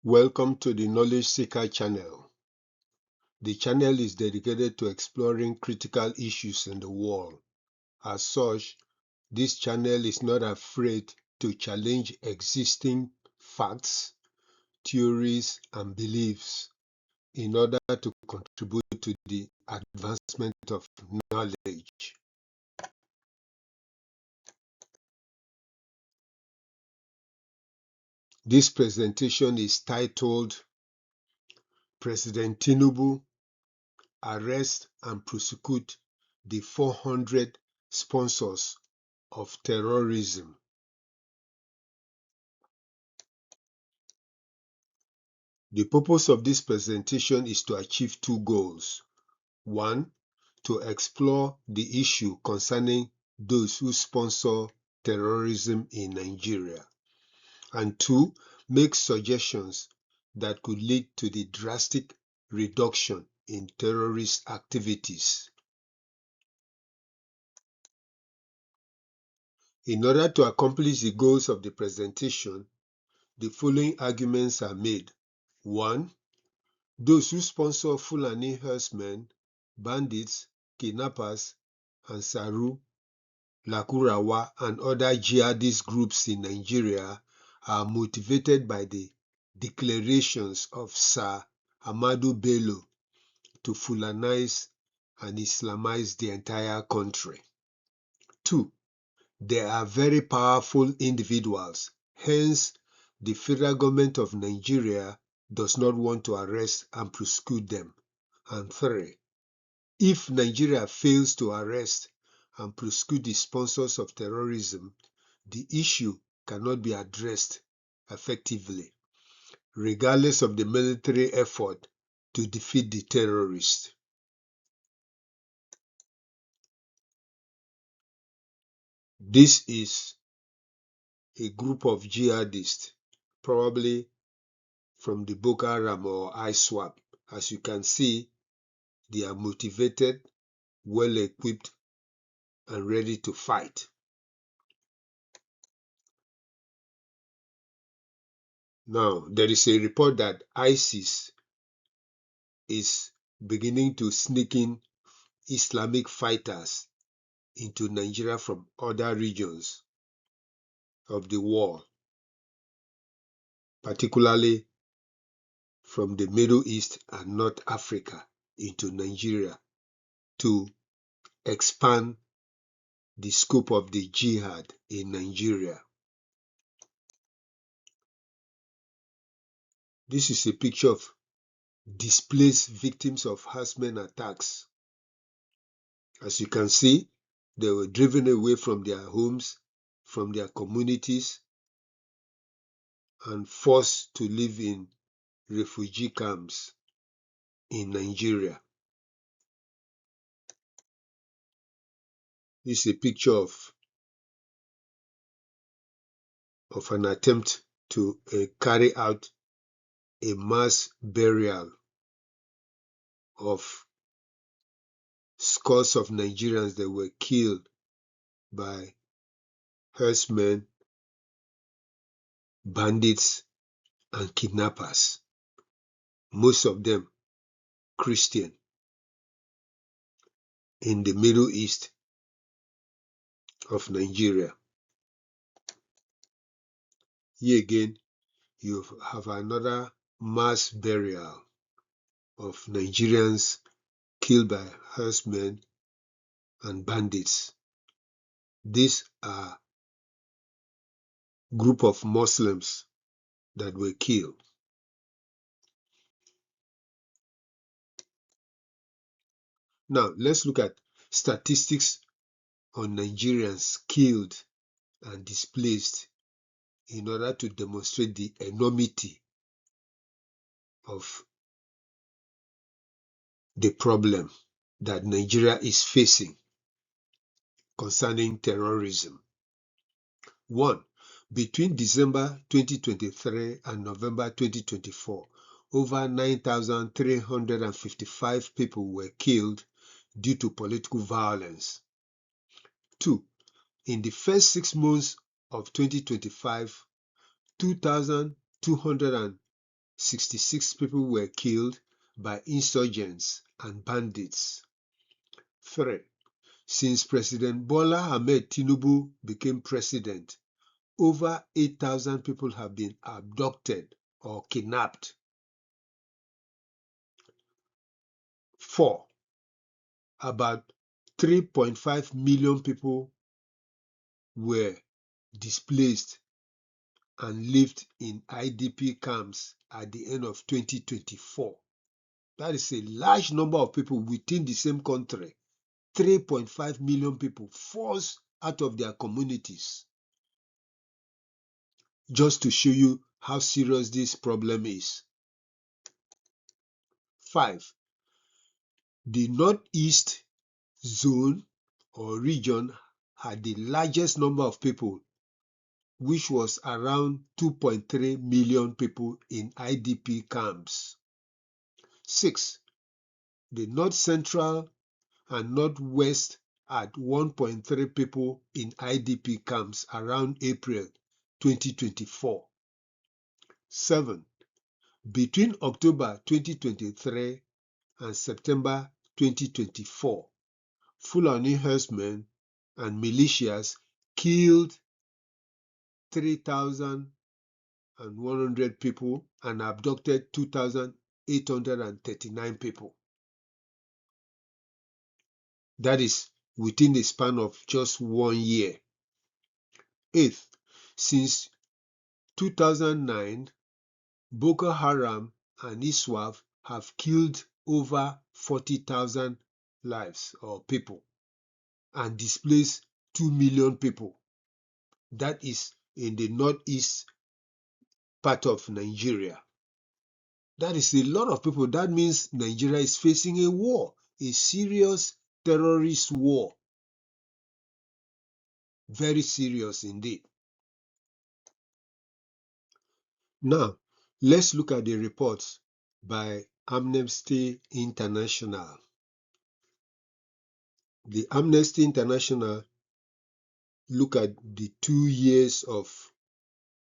Welcome to the Knowledge Seeker channel. The channel is dedicated to exploring critical issues in the world. As such, this channel is not afraid to challenge existing facts, theories, and beliefs in order to contribute to the advancement of knowledge. This presentation is titled President Tinubu Arrest and Prosecute the 400 Sponsors of Terrorism. The purpose of this presentation is to achieve two goals. One, to explore the issue concerning those who sponsor terrorism in Nigeria. And two, make suggestions that could lead to the drastic reduction in terrorist activities. In order to accomplish the goals of the presentation, the following arguments are made. One, those who sponsor Fulani herdsmen, bandits, kidnappers, Ansaru, Lakurawa, and other jihadist groups in Nigeria are motivated by the declarations of Sir Ahmadu Bello to Fulanize and Islamize the entire country. Two, they are very powerful individuals. Hence, the federal government of Nigeria does not want to arrest and prosecute them. And three, if Nigeria fails to arrest and prosecute the sponsors of terrorism, the issue cannot be addressed effectively, regardless of the military effort to defeat the terrorists. This is a group of jihadists, probably from the Boko Haram or ISWAP. As you can see, they are motivated, well equipped, and ready to fight. Now, there is a report that ISIS is beginning to sneak in Islamic fighters into Nigeria from other regions of the world, particularly from the Middle East and North Africa into Nigeria to expand the scope of the jihad in Nigeria. This is a picture of displaced victims of herdsmen attacks. As you can see, they were driven away from their homes, from their communities, and forced to live in refugee camps in Nigeria. This is a picture of an attempt to carry out a mass burial of scores of Nigerians that were killed by herdsmen, bandits, and kidnappers, most of them Christian, in the Middle East of Nigeria. Here again, you have another mass burial of Nigerians killed by herdsmen and bandits. These are group of Muslims that were killed. Now, let's look at statistics on Nigerians killed and displaced in order to demonstrate the enormity of the problem that Nigeria is facing concerning terrorism. One, between December 2023 and November 2024, over 9,355 people were killed due to political violence. Two, in the first 6 months of 2025, 2,206 66 people were killed by insurgents and bandits. 3. Since President Bola Ahmed Tinubu became president, over 8,000 people have been abducted or kidnapped. 4. About 3.5 million people were displaced and lived in IDP camps at the end of 2024. That is a large number of people within the same country. 3.5 million people forced out of their communities. Just to show you how serious this problem is. 5. The Northeast zone or region had the largest number of people, which was around 2.3 million people in IDP camps. 6. The North Central and Northwest had 1.3 people in IDP camps around April 2024. 7. Between October 2023 and September 2024, Fulani herdsmen and militias killed 3,100 people and abducted 2,839 people. That is within the span of just 1 year. 8th, since 2009, Boko Haram and ISWAP have killed over 40,000 lives or people and displaced 2 million people. That is in the northeast part of Nigeria. That is a lot of people. That means Nigeria is facing a war, a serious terrorist war. Very serious indeed. Now, let's look at the reports by Amnesty International. The Amnesty International look at the 2 years of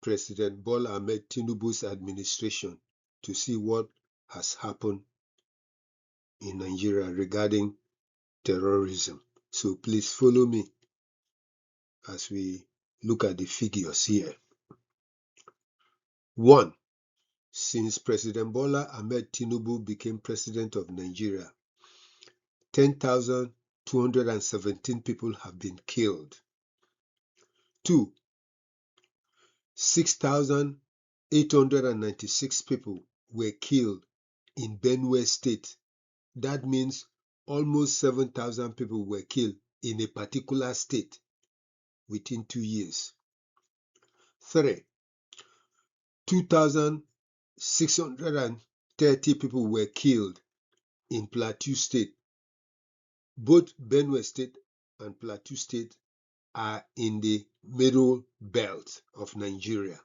President Bola Ahmed Tinubu's administration to see what has happened in Nigeria regarding terrorism. So please follow me as we look at the figures here. 1. Since President Bola Ahmed Tinubu became president of Nigeria, 10,217 people have been killed. 2. 6,896 people were killed in Benue State. That means almost 7,000 people were killed in a particular state within 2 years. 3. 2,630 people were killed in Plateau State. Both Benue State and Plateau State are in the middle belt of Nigeria.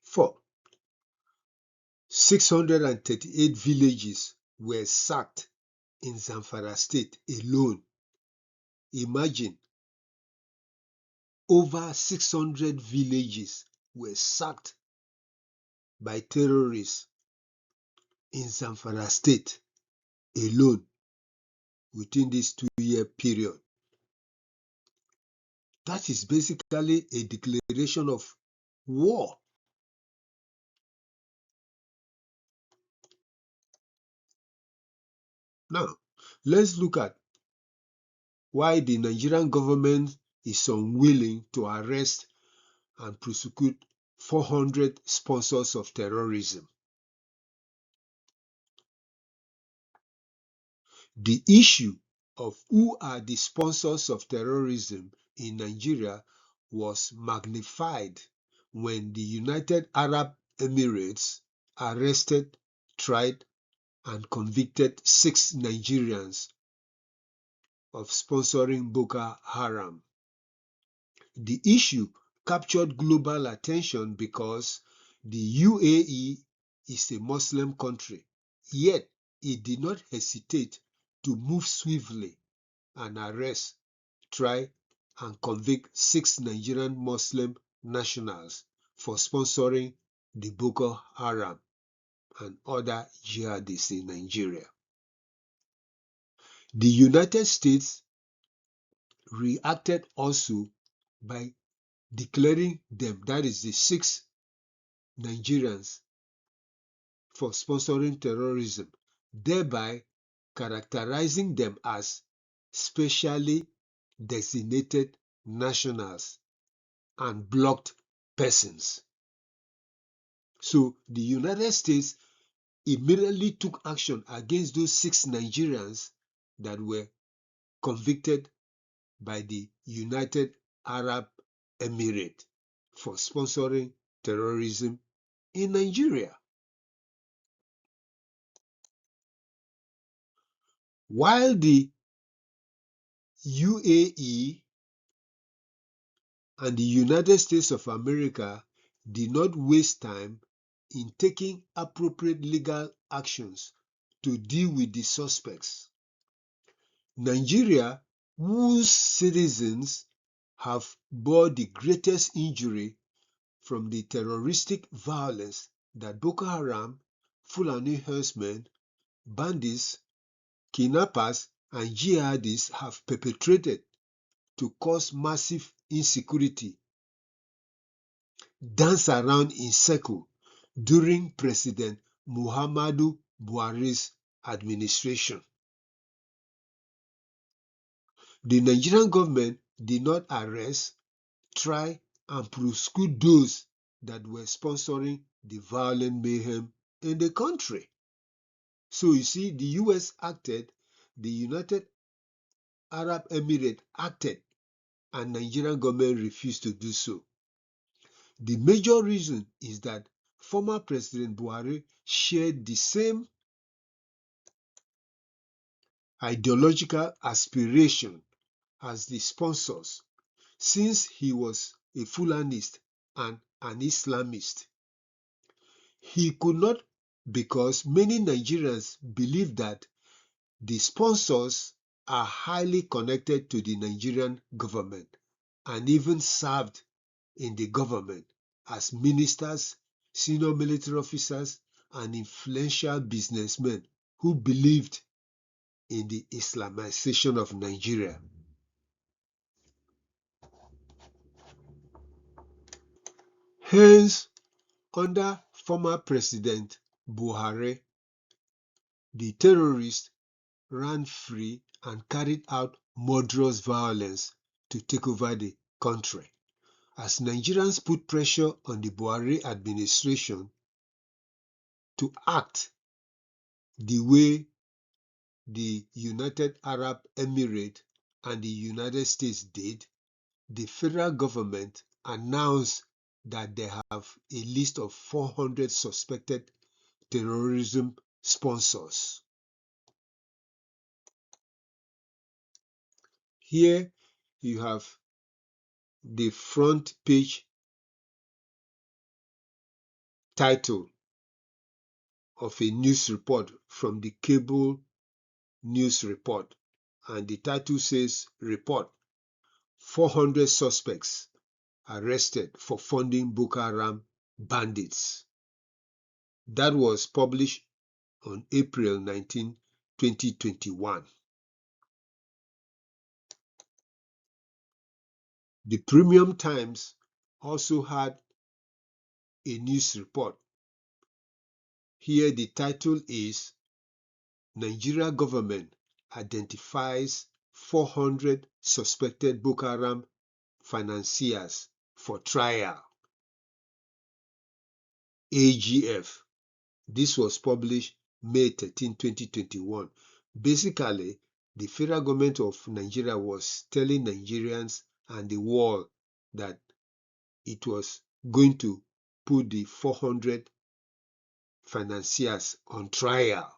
4. 638 villages were sacked in Zamfara State alone. Imagine, over 600 villages were sacked by terrorists in Zamfara State alone within this 2-year period. That is basically a declaration of war. Now, let's look at why the Nigerian government is unwilling to arrest and prosecute 400 sponsors of terrorism. The issue of who are the sponsors of terrorism in Nigeria was magnified when the United Arab Emirates arrested, tried, and convicted 6 Nigerians of sponsoring Boko Haram. The issue captured global attention because the UAE is a Muslim country, yet it did not hesitate to move swiftly and arrest, try, and convict 6 Nigerian Muslim nationals for sponsoring the Boko Haram and other jihadists in Nigeria. The United States reacted also by declaring them, that is the 6 Nigerians, for sponsoring terrorism, thereby characterizing them as specially designated nationals and blocked persons. So the United States immediately took action against those 6 Nigerians that were convicted by the United Arab Emirates for sponsoring terrorism in Nigeria. While the UAE and the United States of America did not waste time in taking appropriate legal actions to deal with the suspects, Nigeria, whose citizens have bore the greatest injury from the terroristic violence that Boko Haram, Fulani herdsmen, bandits, kidnappers, and jihadists have perpetrated to cause massive insecurity, dance around in circle during President Muhammadu Buhari's administration. The Nigerian government did not arrest, try, and prosecute those that were sponsoring the violent mayhem in the country. So you see, the US acted, the United Arab Emirates acted, and Nigerian government refused to do so. The major reason is that former President Buhari shared the same ideological aspiration as the sponsors, since he was a Fulanist and an Islamist. He could not, because many Nigerians believe that the sponsors are highly connected to the Nigerian government and even served in the government as ministers, senior military officers, and influential businessmen who believed in the Islamization of Nigeria. Hence, under former President Buhari, the terrorists ran free and carried out murderous violence to take over the country. As Nigerians put pressure on the Buhari administration to act the way the United Arab Emirates and the United States did, the federal government announced that they have a list of 400 suspected terrorism sponsors. Here you have the front page title of a news report from the cable news report, and the title says, Report: 400 suspects arrested for funding Boko Haram bandits. That was published on April 19, 2021. The Premium Times also had a news report. Here the title is, Nigeria government identifies 400 suspected Boko Haram financiers for trial. AGF. This was published May 13, 2021. Basically, the federal government of Nigeria was telling Nigerians and the world that it was going to put the 400 financiers on trial.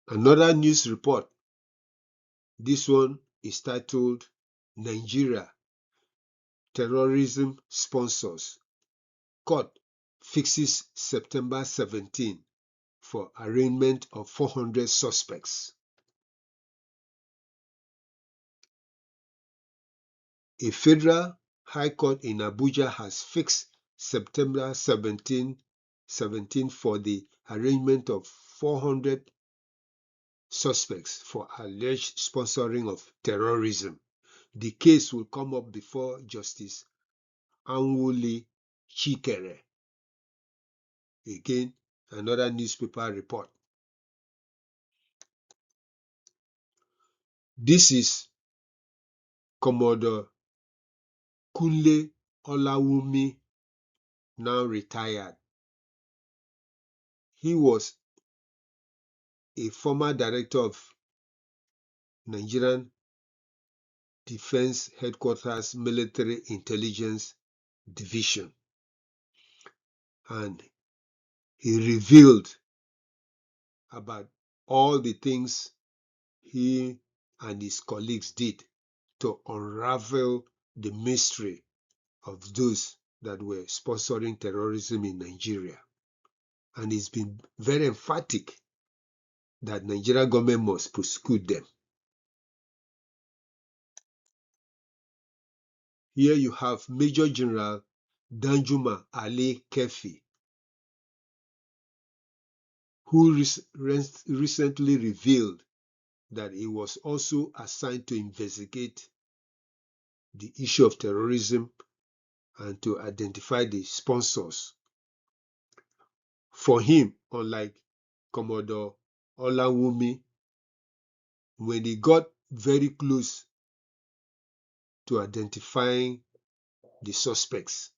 Another news report, this one is titled, Nigeria Terrorism Sponsors. Court fixes September 17 for arraignment of 400 suspects. A federal high court in Abuja has fixed September 17 for the arraignment of 400 suspects for alleged sponsoring of terrorism. The case will come up before Justice Anwuli Chikere. Again, another newspaper report. This is Commodore Kunle Olawumi, now retired. He was a former director of Nigerian Defense Headquarters Military Intelligence Division, and he revealed about all the things he and his colleagues did to unravel the mystery of those that were sponsoring terrorism in Nigeria. And he's been very emphatic that Nigeria government must prosecute them. Here you have Major General Danjuma Ali Kefi, who recently revealed that he was also assigned to investigate the issue of terrorism and to identify the sponsors. For him, unlike Commodore Olawumi, when he got very close to identifying the suspects,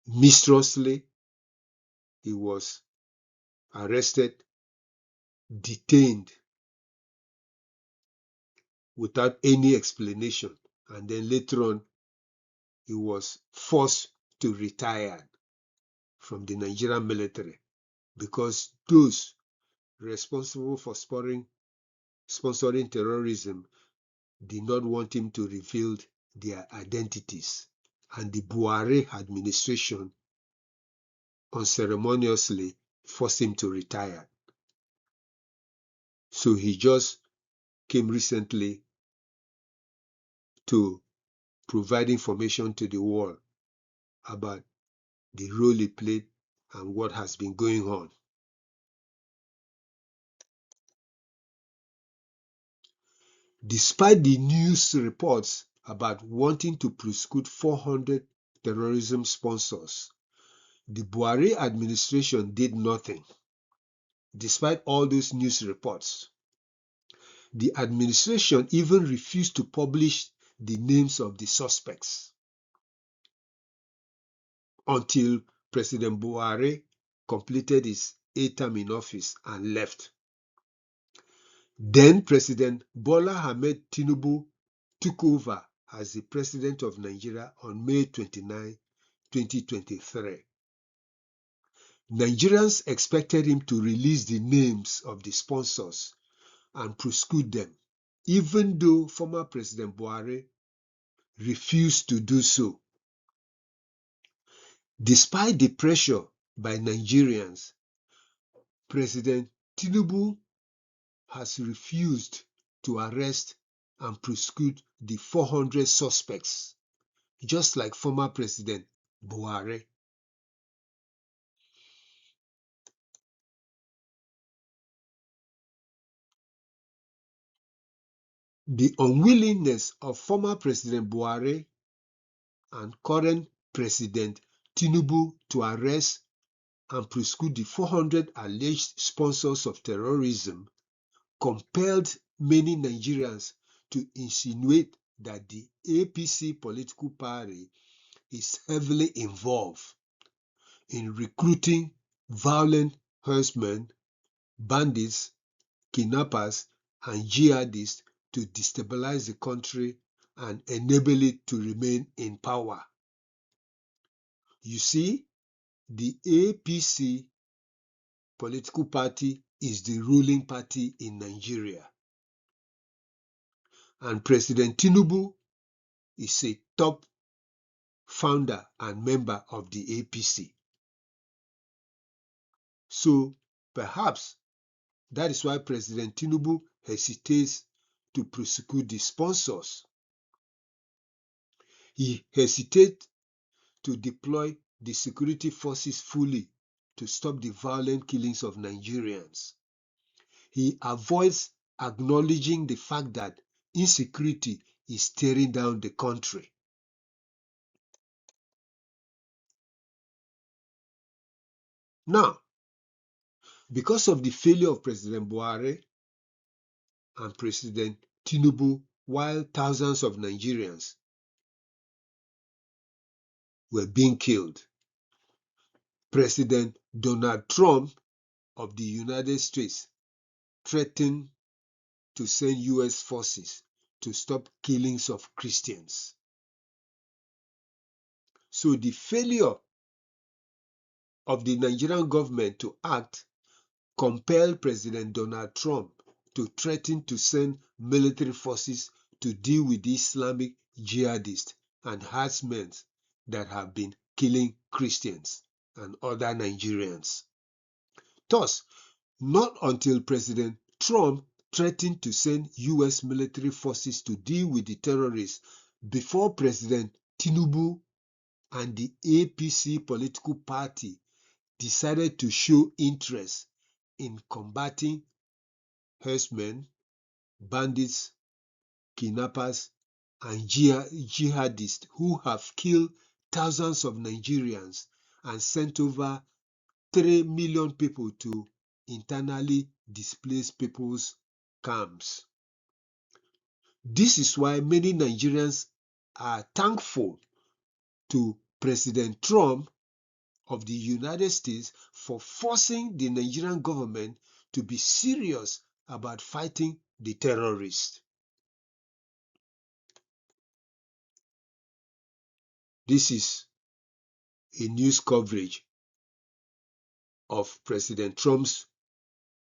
mischievously, he was arrested, detained without any explanation, and then later on, he was forced to retire from the Nigerian military because those responsible for sponsoring terrorism did not want him to reveal their identities. And the Buhari administration unceremoniously forced him to retire. So he just came recently to provide information to the world about the role he played and what has been going on. Despite the news reports about wanting to prosecute 400 terrorism sponsors, the Buhari administration did nothing. Despite all those news reports, the administration even refused to publish the names of the suspects until President Buhari completed his 8th term in office and left. Then President Bola Tinubu took over as the President of Nigeria on May 29, 2023. Nigerians expected him to release the names of the sponsors and prosecute them, even though former President Buhari refused to do so. Despite the pressure by Nigerians, President Tinubu has refused to arrest and prosecute the 400 suspects, just like former President Buhari. The unwillingness of former President Buhari and current President Tinubu to arrest and prosecute the 400 alleged sponsors of terrorism compelled many Nigerians to insinuate that the APC political party is heavily involved in recruiting violent herdsmen, bandits, kidnappers, and jihadists to destabilize the country and enable it to remain in power. You see, the APC political party is the ruling party in Nigeria. And President Tinubu is a top founder and member of the APC. So perhaps that is why President Tinubu hesitates to prosecute the sponsors. He hesitates to deploy the security forces fully to stop the violent killings of Nigerians. He avoids acknowledging the fact that insecurity is tearing down the country. Now, because of the failure of President Buhari and President Tinubu, while thousands of Nigerians were being killed, President Donald Trump of the United States threatened to send US forces to stop killings of Christians. So the failure of the Nigerian government to act compelled President Donald Trump to threaten to send military forces to deal with the Islamic jihadists and herdsmen that have been killing Christians and other Nigerians. Thus, not until President Trump threatened to send US military forces to deal with the terrorists before President Tinubu and the APC political party decided to show interest in combating herdsmen, bandits, kidnappers, and jihadists who have killed thousands of Nigerians and sent over 3 million people to internally displaced people's camps. This is why many Nigerians are thankful to President Trump of the United States for forcing the Nigerian government to be serious about fighting the terrorists. This is a news coverage of President Trump's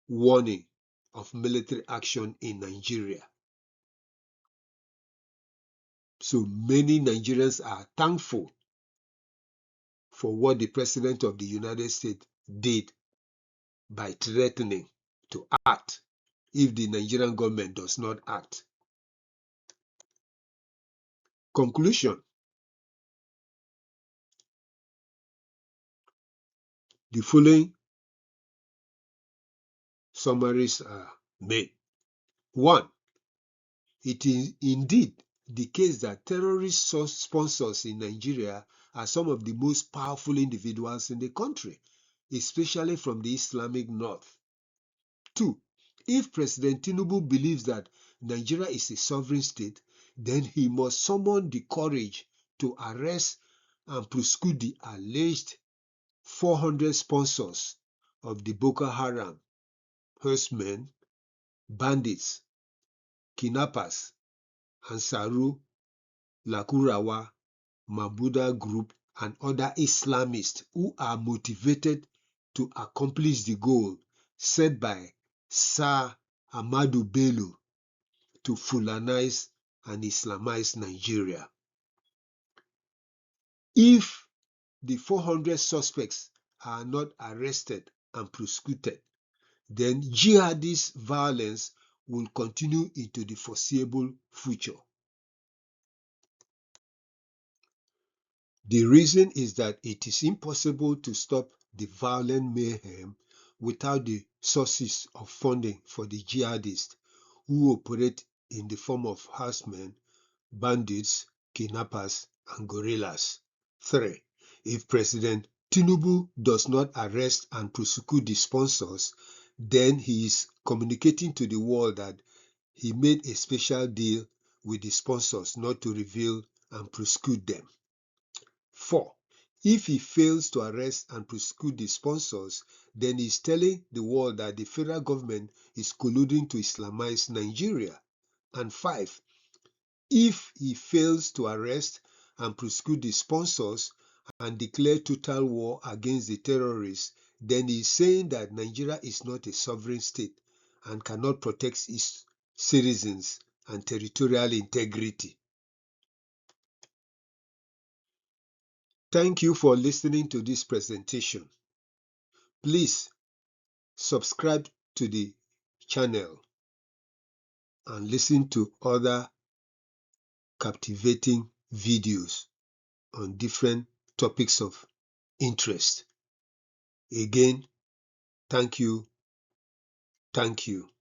warning of military action in Nigeria. So many Nigerians are thankful for what the President of the United States did by threatening to act if the Nigerian government does not act. Conclusion: the following summaries are made. 1. It is indeed the case that terrorist sponsors in Nigeria are some of the most powerful individuals in the country, especially from the Islamic North. 2. If President Tinubu believes that Nigeria is a sovereign state, then he must summon the courage to arrest and prosecute the alleged 400 sponsors of the Boko Haram, herdsmen, bandits, kidnappers, Ansaru, Lakurawa, Mabuda group, and other Islamists who are motivated to accomplish the goal set by Sir Ahmadu Bello to Fulanize and Islamize Nigeria. If the 400 suspects are not arrested and prosecuted, then jihadist violence will continue into the foreseeable future. The reason is that it is impossible to stop the violent mayhem without the sources of funding for the jihadists who operate in the form of herdsmen, bandits, kidnappers, and guerrillas. 3. If President Tinubu does not arrest and prosecute the sponsors, then he is communicating to the world that he made a special deal with the sponsors not to reveal and prosecute them. 4. If he fails to arrest and prosecute the sponsors, then he is telling the world that the federal government is colluding to Islamize Nigeria. And 5. If he fails to arrest and prosecute the sponsors and declare total war against the terrorists, then he is saying that Nigeria is not a sovereign state and cannot protect its citizens and territorial integrity. Thank you for listening to this presentation. Please subscribe to the channel and listen to other captivating videos on different topics of interest. Again, thank you. Thank you.